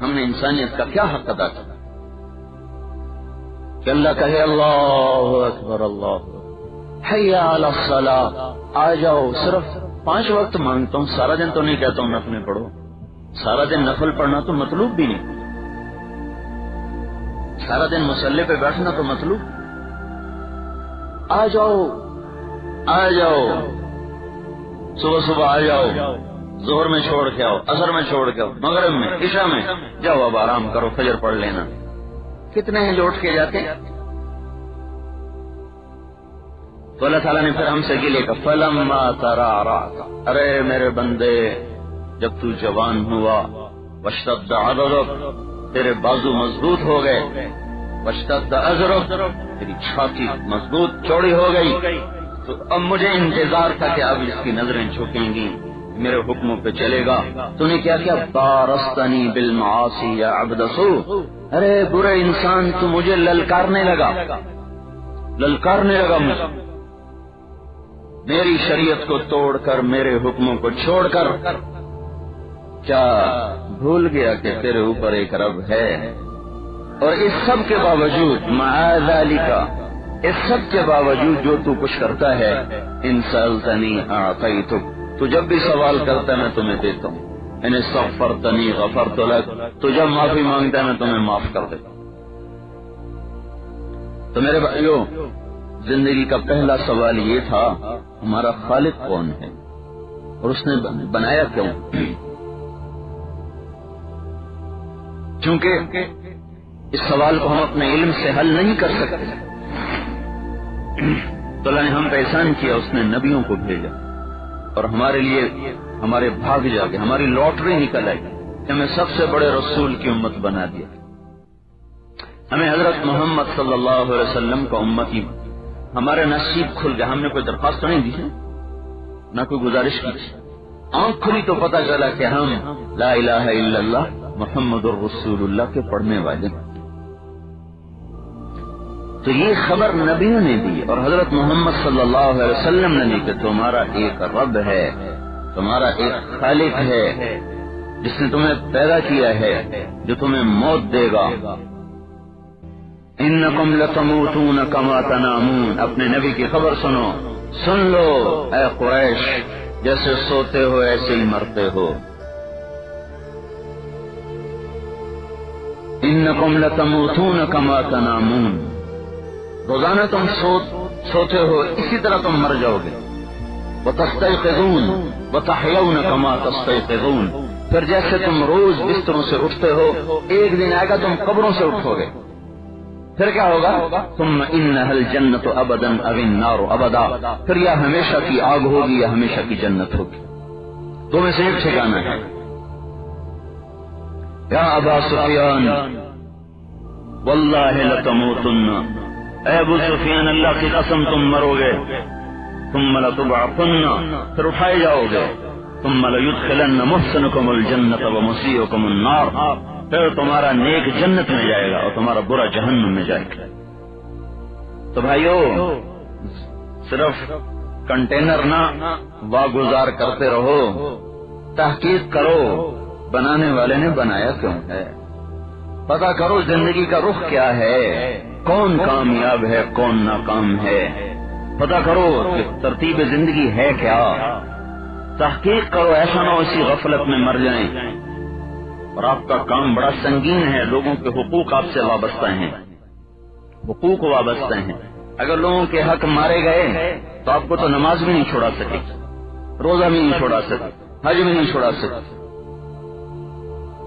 ہم نے انسانیت کا کیا حق ادا کیا کہ اللہ کہے اللہ اکبر اللہ حی علی الصلاۃ، آ جاؤ، صرف 5 وقت مانگتا ہوں، سارا دن تو نہیں کہتا ہوں نفلیں پڑھو، سارا دن نفل پڑھنا تو مطلوب بھی نہیں، سارا دن مصلی پہ بیٹھنا تو مطلوب، آ جاؤ آ جاؤ، صبح صبح آ جاؤ، ظہر میں چھوڑ کے آؤ، عصر میں چھوڑ کے آؤ، مغرب میں، عشاء میں، جاؤ اب آرام کرو، فجر پڑھ لینا۔ کتنے ہیں جو اٹھ کے جاتے ہیں؟ تو اللہ تعالیٰ نے پھر ہم سے گلے کا فلما ترعرعت، ارے میرے بندے جب تو جوان ہوا، واشتد عضدک، تیرے بازو مضبوط ہو گئے، واشتد ازرک، تیری چھاتی مضبوط چوڑی ہو گئی، تو اب مجھے انتظار تھا کہ اب اس کی نظریں جھکیں گی، میرے حکموں پہ چلے گا۔ تو نے کیا کیا؟ بارستنی بالمعاصی یا عبد سوء، ارے برے انسان تو مجھے للکارنے لگا مجھے، میری شریعت کو توڑ کر، میرے حکموں کو چھوڑ کر، کیا بھول گیا کہ تیرے اوپر ایک رب ہے؟ اور اس سب کے باوجود، مع ذالک، اس سب کے باوجود جو تو کچھ کرتا ہے، ان سألتنی اعطیتک، تو جب بھی سوال کرتا ہے میں تمہیں دیتا ہوں، ان استغفرتنی غفرت لک، تو جب معافی مانگتا ہے میں تمہیں معاف کر دیتا ہوں۔ تو میرے بھائیو، زندگی کا پہلا سوال یہ تھا ہمارا خالق کون ہے اور اس نے بنایا کیوں؟ چونکہ اس سوال کو ہم اپنے علم سے حل نہیں کر سکتے، تو اللہ نے ہم پہ احسان کیا، اس نے نبیوں کو بھیجا اور ہمارے لیے ہمارے بھاگ جا کے ہماری لاٹری نکل آئی کہ ہمیں سب سے بڑے رسول کی امت بنا دیا، ہمیں حضرت محمد صلی اللہ علیہ وسلم کا امتی، ہمارے نصیب کھل گیا۔ ہم نے کوئی درخواست تو نہیں دی ہے، نہ کوئی گزارش کی، آنکھ کھلی تو پتہ چلا کہ ہم لا الہ الا اللہ محمد الرسول اللہ کے پڑھنے والے، تو یہ خبر نبیوں نے دی اور حضرت محمد صلی اللہ علیہ وسلم نے دی کہ تمہارا ایک رب ہے، تمہارا ایک خالق ہے جس نے تمہیں پیدا کیا ہے، جو تمہیں موت دے گا۔ انکم لتموتون کما تنامون، اپنے نبی کی خبر سنو، سن لو اے قریش، جیسے سوتے ہو ایسے ہی مرتے ہو۔ انکم لتموتون کما تنامون، روزانہ تم سوتے ہو اسی طرح تم مر جاؤ گے۔ وتستيقظون وتحيون كما تستيقظون، پھر جیسے تم روز بستروں سے اٹھتے ہو، ایک دن آئے گا تم قبروں سے اٹھو گے، پھر کیا ہوگا؟ ثم انها الجنة ابدا او النار ابدا، پھر یا ہمیشہ کی آگ ہوگی یا ہمیشہ کی جنت ہوگی، دو میں سے ایک ٹھکانا ہے۔ یا ابا سفیان واللہ لتموتن، اے ابو سفیان اللہ کی قسم تم مرو گے، ثم لتبعثن، پھر اٹھائے جاؤ گے، ثم ليدخلن محسنكم الجنة ومسيئكم النار، پھر تمہارا نیک جنت میں جائے گا اور تمہارا برا جہنم میں جائے گا۔ تو بھائیو، صرف کنٹینر نہ واگزار کرتے رہو، تحقیق کرو بنانے والے نے بنایا کیوں ہے، پتا کرو زندگی کا رخ کیا ہے، کون کامیاب ہے کون ناکام ہے، پتا کرو کہ ترتیب زندگی ہے کیا، تحقیق کرو، ایسا نہ ہو اسی غفلت میں مر جائیں۔ اور آپ کا کام بڑا سنگین ہے، لوگوں کے حقوق آپ سے وابستہ ہیں، حقوق وابستہ ہیں، اگر لوگوں کے حق مارے گئے تو آپ کو تو نماز بھی نہیں چھوڑا سکے، روزہ بھی نہیں چھوڑا سکے، حج بھی نہیں چھوڑا سکے،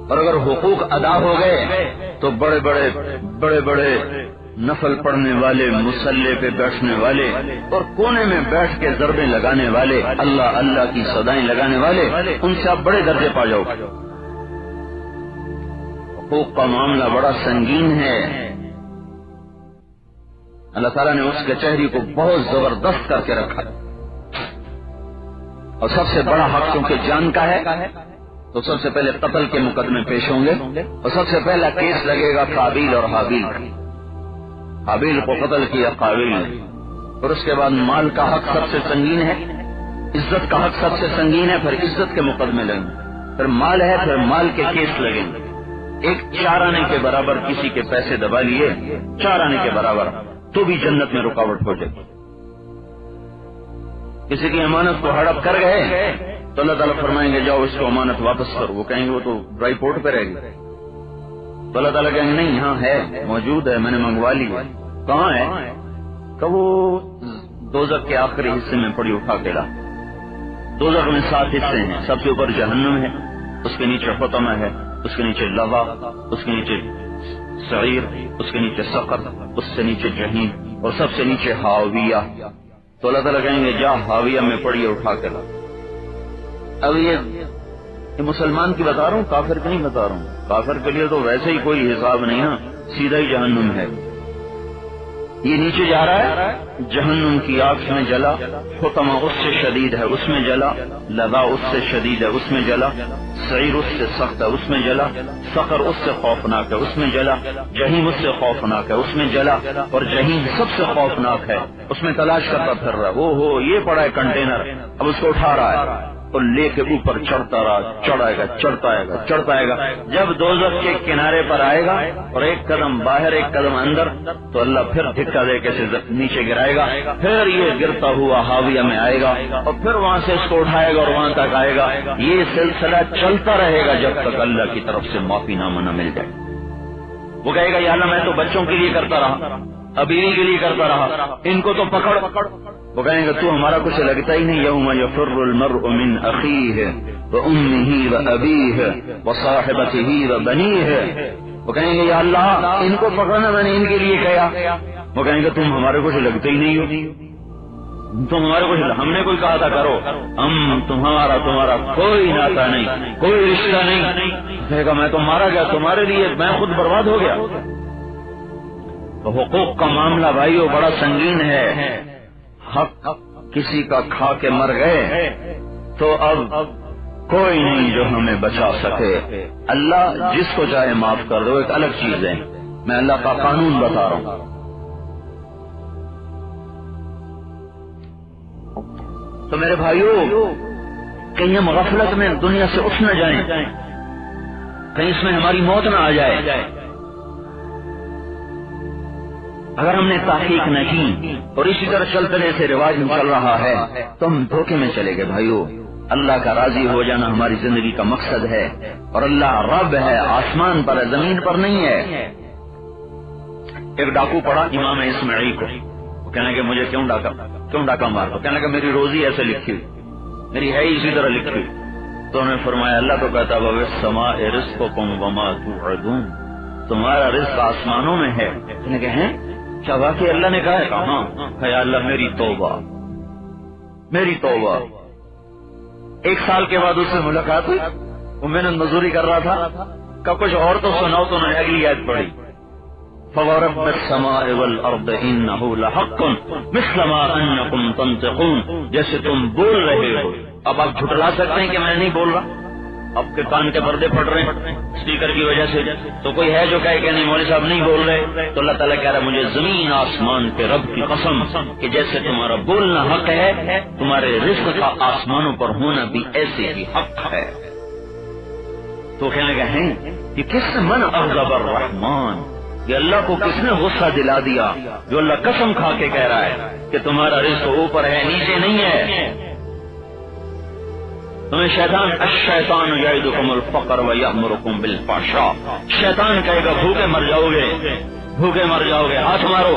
اور اگر حقوق ادا ہو گئے تو بڑے بڑے نفل پڑھنے والے، مصلی پہ بیٹھنے والے اور کونے میں بیٹھ کے ضربیں لگانے والے، اللہ اللہ کی صدائیں لگانے والے، ان سے آپ بڑے درجے پا جاؤ گے۔ حقوق کا معاملہ بڑا سنگین ہے، اللہ تعالیٰ نے اس کے چہرے کو بہت زبردست کر کے رکھا، اور سب سے بڑا حق کیونکہ جان کا ہے تو سب سے پہلے قتل کے مقدمے پیش ہوں گے، اور سب سے پہلا کیس لگے گا قابیل اور حابیل، حابیل کو قتل کیا قابیل نے، اور اس کے بعد مال کا حق سب سے سنگین ہے، عزت کا حق سب سے سنگین ہے، پھر عزت کے مقدمے لگیں گے، پھر مال ہے، پھر مال کے کیس لگیں گے، ایک 4 آنے کے برابر کسی کے پیسے دبا لیے، 4 آنے کے برابر، تو بھی جنت میں رکاوٹ ہو جائے گی۔ کسی کی امانت کو ہڑپ کر گئے تو اللہ تعالیٰ فرمائیں گے جاؤ اس کو امانت واپس کرو، وہ کہیں گے وہ تو ڈرائی پورٹ پہ رہے گی، تو اللہ تعالیٰ کہیں گے نہیں یہاں ہے، موجود ہے، میں نے منگوا لی ہے۔ کہاں ہے؟ کہ وہ دوزخ کے آخری حصے میں پڑی، اٹھا کے لا۔ دوزخ میں 7 حصے ہیں، سب سے اوپر جہنم ہے، اس کے نیچے حطمہ ہے، اس کے نیچے لظا، اس کے نیچے سعیر، اس کے نیچے سقر، اس سے نیچے جہنم، اور سب سے نیچے ہاویہ۔ تو اللہ تعالیٰ کہیں گے جا ہاویہ میں پڑی، اٹھا کے لا۔ اب یہ مسلمان کی بتا رہا ہوں، کافر کی نہیں بتا رہا ہوں۔ کافر کے لیے تو ویسے ہی کوئی حساب نہیں نا، سیدھا ہی جہنم ہے۔ یہ نیچے جا رہا ہے، جہنم کی آگ میں جلا، حطمہ اس سے شدید ہے، اس میں جلا، لظا اس سے شدید ہے، اس میں جلا، سعیر اس سے سخت ہے، اس میں جلا، سقر اس سے خوفناک ہے، اس میں جلا، جہنم اس سے خوفناک ہے، اس میں جلا، اور جہنم سب سے خوفناک ہے، اس میں تلاش کرتا پھر رہا ہے۔ یہ پڑا ہے کنٹینر، اب اس کو اٹھا رہا ہے اور لے کے اوپر چڑھتا رہا، چڑھائے گا، چڑھتا آئے گا، چڑھتا آئے گا۔ جب دوزخ کے کنارے پر آئے گا اور ایک قدم باہر ایک قدم اندر، تو اللہ پھر دھکا دے کے نیچے گرائے گا، پھر یہ گرتا ہوا ہاویہ میں آئے گا، اور پھر وہاں سے اس کو اٹھائے گا اور وہاں تک آئے گا۔ یہ سلسلہ چلتا رہے گا جب تک اللہ کی طرف سے معافی نامہ نہ مل جائے۔ وہ کہے گا یا اللہ میں تو بچوں کے لیے کرتا رہا، بیوی کے لیے کرتا رہا، ان کو تو پکڑ۔ وہ کہیں گے تو ہمارا کچھ لگتا ہی نہیں۔ یوم یفر المرء من اخیہ وامہ وابیہ وصاحبتہ وبنیہ۔ وہ کہیں گے یا اللہ ان کو پکڑنا میں نے ان کے لیے کیا۔ وہ کہیں گے تم ہمارے کچھ لگتے ہی نہیں ہو، تم ہمارے کچھ، ہم نے کوئی کہا تھا کرو، ہم تمہارا کوئی ناتا نہیں، کوئی رشتہ نہیں۔ کہے گا میں تو مارا گیا تمہارے لیے، میں خود برباد ہو گیا۔ تو حقوق کا معاملہ بھائیو بڑا سنگین ہے۔ حق کسی کا کھا کے مر گئے تو اب کوئی نہیں جو ہمیں بچا سکے۔ اللہ جس کو چاہے معاف کر دو، ایک الگ چیز ہے، میں اللہ کا قانون بتا رہا ہوں۔ تو میرے بھائیو کہیں ہم غفلت میں دنیا سے اٹھ نہ جائیں، کہیں اس میں ہماری موت نہ آ جائے۔ اگر ہم نے تحقیق نہ کی اور اسی طرح چلتے سے رواج میں چل رہا ہے تو ہم دھوکے میں چلے گئے بھائیو۔ اللہ کا راضی ہو جانا ہماری زندگی کا مقصد ہے، اور اللہ رب ہے، آسمان پر ہے، زمین پر نہیں ہے۔ ایک ڈاکو پڑا امام اسماعیل کو، وہ کہنے کہ مجھے کیوں ڈاکہ مار دو؟ کہنے کہ میری روزی ایسے لکھی، میری ہے اسی طرح لکھی۔ تو انہوں نے فرمایا اللہ تو کہتا وَبِالسَّمَاءِ رِزْقُكُمْ وَمَا تُوعَدُونَ، تمہارا رزق آسمانوں میں ہے۔ کہنے کہ ہیں کیا واقعی اللہ نے کہا ہے؟ کہا ہاں۔ یا اللہ میری توبہ، میری توبہ۔ 1 سال کے بعد اس سے ملاقات ہوئی، وہ محنت مزدوری کر رہا تھا، کہ کچھ اور تو سناؤ، تو انہوں نے اگلی آیت پڑھی فَوَرَبَّ السَّمَاءِ وَالْأَرْضِ إِنَّهُ لَحَقٌّ مِثْلَ مَا أَنَّكُمْ تَنطِقُونَ، جیسے تم بول رہے ہو۔ اب آپ جھٹلا سکتے ہیں کہ میں نہیں بول رہا، آپ کے کان کے پردے پھٹ رہے ہیں اسپیکر کی وجہ سے، تو کوئی ہے جو کہے کہ نہیں مولوی صاحب نہیں بول رہے؟ تو اللہ تعالیٰ کہہ رہا ہے مجھے زمین آسمان کے رب کی قسم کہ جیسے تمہارا بولنا حق ہے، تمہارے رزق کا آسمانوں پر ہونا بھی ایسے ہی حق ہے۔ تو کہنے کہ ہیں یہ کس من اغضب الرحمن، یہ اللہ کو کس نے غصہ دلا دیا جو اللہ قسم کھا کے کہہ رہا ہے کہ تمہارا رزق اوپر ہے نیچے نہیں ہے۔ تمہیں شیطان الشیطان یعدکم الفقر ویأمرکم بالفحشاء، شیطان کہے گا بھوکے مر جاؤ گے، بھوکے مر جاؤ گے، ہاتھ مارو،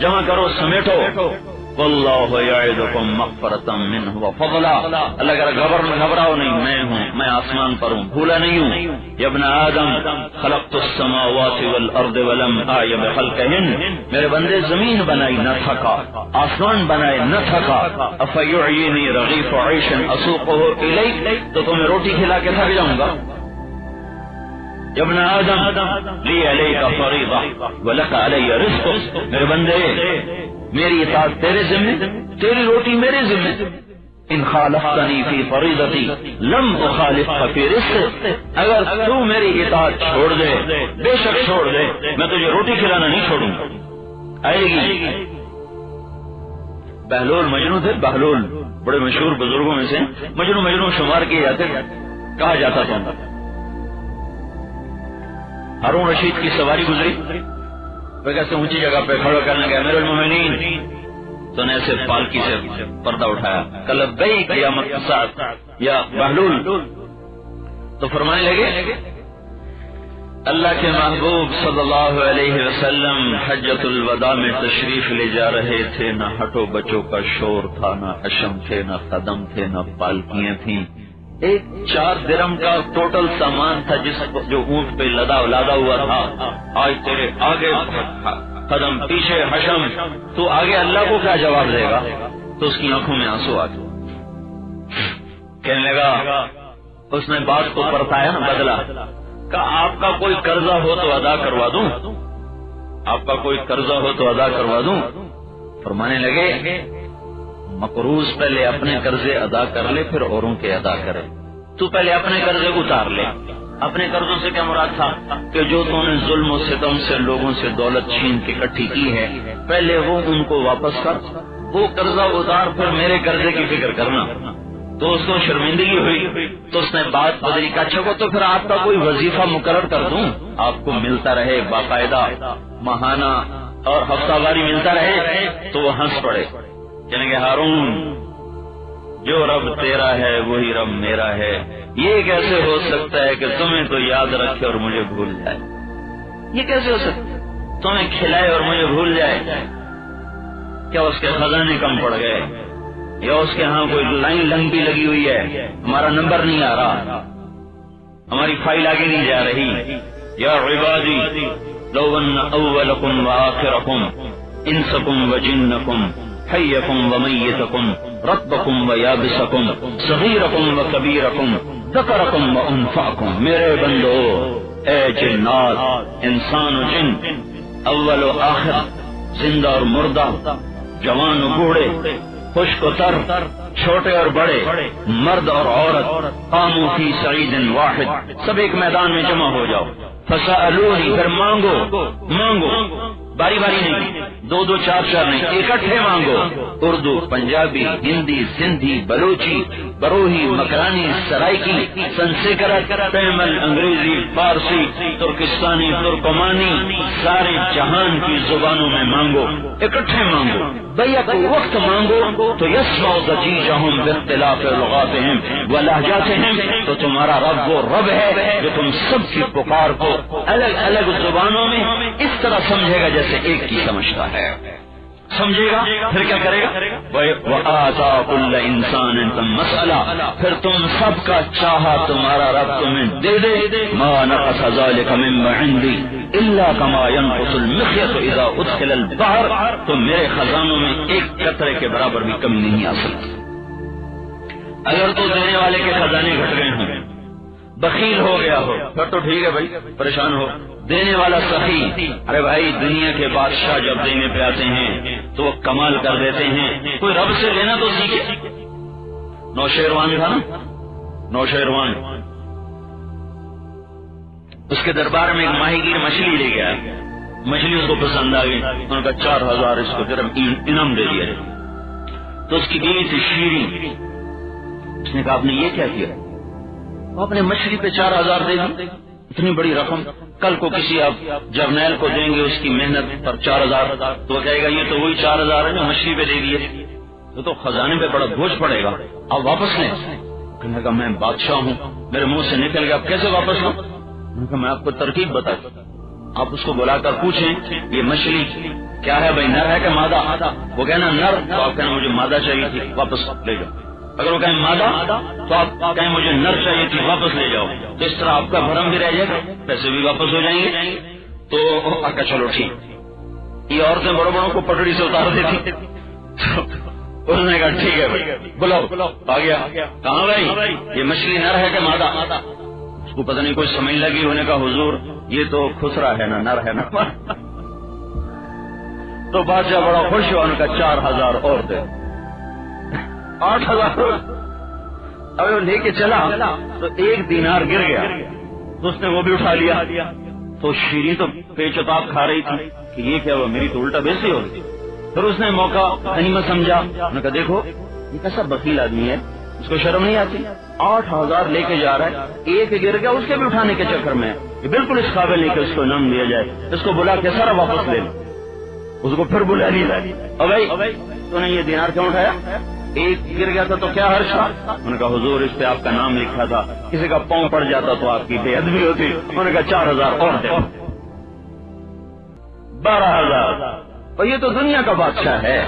جمع کرو، سمیٹو۔ واللہ یعدکم مغفرۃ منہ وفضلا، اللہ کہہ رہا گھبراؤ نہیں، میں ہوں، میں آسمان پر ہوں، بھولا نہیں ہوں۔ یا ابن آدم خلقت السماوات والارض ولم اعی بخلقہن، میرے بندے زمین بنائی نہ تھکا، آسمان بنائے نہ تھکا۔ افیعینی رغیف عیش اسوقہ الیک، تو تمہیں روٹی کھلا کے تھک جاؤں گا؟ یا ابن آدم لی علیک فریضہ ولک علی رزق، میرے بندے میری اطاعت تیرے ذمہ، تیری روٹی میرے ذمہ۔ ان خالفتنی فی فریضتی لم اخالفک فی رزق، اگر تو میری اطاعت چھوڑ دے، بے شک چھوڑ دے، میں تجھے روٹی کھلانا نہیں چھوڑوں گا۔ آئے گی بہلول مجنون تھے، بہلول بڑے مشہور بزرگوں میں سے، مجنون شمار کیے جاتے، کہا جاتا تھا ہارون رشید کی سواری گزری، وہ کیسے اونچی جگہ پہ کھڑا کرنے گیا، امیر المومنین، تو نے ایسے پالکی سے پردہ اٹھایا، لبیک یا مقصد یا بہلول، تو فرمانے لگے اللہ کے محبوب صلی اللہ علیہ وسلم حجۃ الوداع میں تشریف لے جا رہے تھے، نہ ہٹو بچوں کا شور تھا، نہ حشم تھے، نہ خدم تھے، نہ پالکیاں تھیں، ایک 4 درم کا ٹوٹل سامان تھا جس جو اونٹ پہ لادا ہوا تھا۔ آج تیرے آگے قدم پیچھے حشم، تو آگے اللہ کو کیا جواب دے گا؟ تو اس کی آنکھوں میں آنسو آ گئے، کہنے لگا، اس نے بات کو پرتایا نا، بدلا، کہ آپ کا کوئی قرضہ ہو تو ادا کروا دوں، آپ کا کوئی قرضہ ہو تو ادا کروا دوں۔ فرمانے لگے مقروض پہلے اپنے قرضے ادا کر لے، پھر اوروں کے ادا کرے، تو پہلے اپنے قرضے اتار لے۔ اپنے قرضوں سے کیا مراد تھا؟ کہ جو تو نے ظلم و ستم سے لوگوں سے دولت چھین کے اکٹھی کی ہے، پہلے وہ ان کو واپس کر، وہ قرضہ اتار، پھر میرے قرضے کی فکر کرنا۔ تو اس کو شرمندگی ہوئی، تو اس نے بات بدلی، کہ اچھا کو تو پھر آپ کا کوئی وظیفہ مقرر کر دوں، آپ کو ملتا رہے باقاعدہ، ماہانہ اور ہفتہ واری ملتا رہے۔ تو وہ ہنس پڑے، کہنے کہ ہارون، جو رب تیرا ہے وہی رب میرا ہے، یہ کیسے ہو سکتا ہے کہ تمہیں تو یاد رکھے اور مجھے بھول جائے؟ یہ کیسے ہو سکتا ہے تمہیں کھلائے اور مجھے بھول جائے؟ کیا اس کے خزانے کم پڑ گئے، یا اس کے ہاں کوئی لائن لمبی لگی ہوئی ہے، ہمارا نمبر نہیں آ رہا، ہماری فائل آگے نہیں جا رہی؟ یا عبادی لو ان اولکم وآخرکم انسکم وجنکم حیکم ومیتکم رطبکم ویابسکم صغیرکم وکبیرکم ذکرکم وانفعکم، میرے بندو، اے جنات، انسان و جن، اول و آخر، زندہ اور مردہ، جوان و بوڑھے، خشک و تر، چھوٹے اور بڑے، مرد اور عورت، قاموا فی صعید واحد، سب ایک میدان میں جمع ہو جاؤ، فسألونی، پھر مانگو، مانگو، باری باری نہیں، 2 4 نہیں، اکٹھے مانگو، اردو، پنجابی، ہندی، سندھی، بلوچی، بروہی، مکرانی، سرائکی، سنسکرت، تیمل، انگریزی، فارسی، ترکستانی، ترکمانی، سارے جہان کی زبانوں میں مانگو، اکٹھے مانگو، بیک وقت مانگو تو یسمع ضجیجہم باختلاف لغاتہم ولہجاتہم، تو تمہارا رب وہ رب ہے جو تم سب کی پکار کو الگ الگ زبانوں میں اس طرح سمجھے گا جیسے ایک کی سمجھتا ہے، سمجھے گا، پھر کیا کرے گا؟ وَآتَا كُلَّ إِنسَانٍ مَسْأَلَةً، پھر تم سب کا چاہا تمہارا رب تمہیں دے دے، مَا نَقَصَ ذَلِكَ مِمَّا عِنْدِي إِلَّا كَمَا يَنْقُصُ الْمِخْيَطُ إِذَا أُدْخِلَ الْبَحْرَ، تو میرے خزانوں میں ایک قطرے کے برابر بھی کمی نہیں آ سکتی۔ اگر تو دینے والے کے خزانے گھٹ گئے ہوں، بخیل ہو گیا ہو، پھر تو ٹھیک ہے بھائی، پریشان ہو، دینے والا سخی، ارے بھائی دنیا کے بادشاہ جب دینے پہ آتے ہیں تو وہ کمال کر دیتے ہیں، کوئی رب سے لینا تو سیکھے۔ نوشیروان تھا نا، نوشیروان، اس کے دربار میں ایک ماہی گیر مچھلی لے گیا، مچھلی اس کو پسند آ گئی، انہوں نے کہا 4000 اس کو درہم انعام دے دیا۔ تو اس کی بیوی تھی شیریں، اس نے کہا آپ نے یہ کیا کیا؟ آپ نے مچھلی پہ 4000 دے دی، اتنی بڑی رقم، کل کو کسی آپ جرنیل کو دیں گے اس کی محنت پر 4000، تو وہ کہے گا یہ تو وہی 4000 ہے جو مچھلی پہ دے دیے، تو خزانے پہ بڑا بوجھ پڑے گا، آپ واپس لیں۔ کہنے کا میں بادشاہ ہوں، میرے منہ سے نکل گیا، آپ کیسے واپس لوں؟ میں آپ کو ترکیب بتا، آپ اس کو بلا کر پوچھیں یہ مچھلی کیا ہے بھائی، نر ہے کہ مادہ؟ وہ کہنا نر، تو آپ کہنا مجھے مادہ چاہیے تھی، واپس لے جاؤ۔ اگر وہ کہیں مادہ تو آپ کہیں مجھے نر چاہیے تھی، واپس لے جاؤ۔ تو اس طرح آپ کا بھرم بھی رہ جائے گا، پیسے بھی واپس ہو جائیں گے۔ تو آقا چلو ٹھیک، یہ عورتیں بڑوں بڑوں کو پٹڑی سے اتار دیتی، اس نے کہا ٹھیک ہے بھائی بلاؤ، آ گیا، کہاں بھائی یہ مچھلی نر ہے کہ مادہ؟ اس کو پتہ نہیں کوئی سمجھ لگی، ہونے کا حضور یہ تو خسرا ہے نا، نر ہے نا۔ تو بادشاہ بڑا خوش ہوا، ان کا 4000 اور دے، 8000۔ اب وہ لے کے چلا تو 1 دینار گر گیا، تو اس نے وہ بھی اٹھا لیا۔ تو شیریں تو پیچتاب کھا رہی تھی کہ یہ کیا ہوا، میری تو الٹا بیسی ہو گئی۔ پھر اس نے موقع غنیمت سمجھا، انہوں نے کہا دیکھو یہ کیسا بخیل آدمی ہے، اس کو شرم نہیں آتی، 8000 لے کے جا رہا ہے، ایک گر گیا اس کے بھی اٹھانے کے چکر میں یہ بالکل اس قابل نہیں کہ اس کو انعام دیا جائے. اس کو بلا کے سارا واپس لے لو. اس کو پھر بلا لیا. بھائی تو نے یہ دینار کیوں اٹھایا؟ ایک گر گیا تھا تو کیا حرج تھا؟ انہوں نے کہا حضور اس پہ آپ کا نام لکھا تھا، کسی کا پاؤں پڑ جاتا تو آپ کی بے ادبی ہوتی. انہوں نے کہا 4000 اور دے. 12000. اور یہ تو دنیا کا بادشاہ ہے.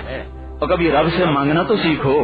اور کبھی رب سے مانگنا تو سیکھو.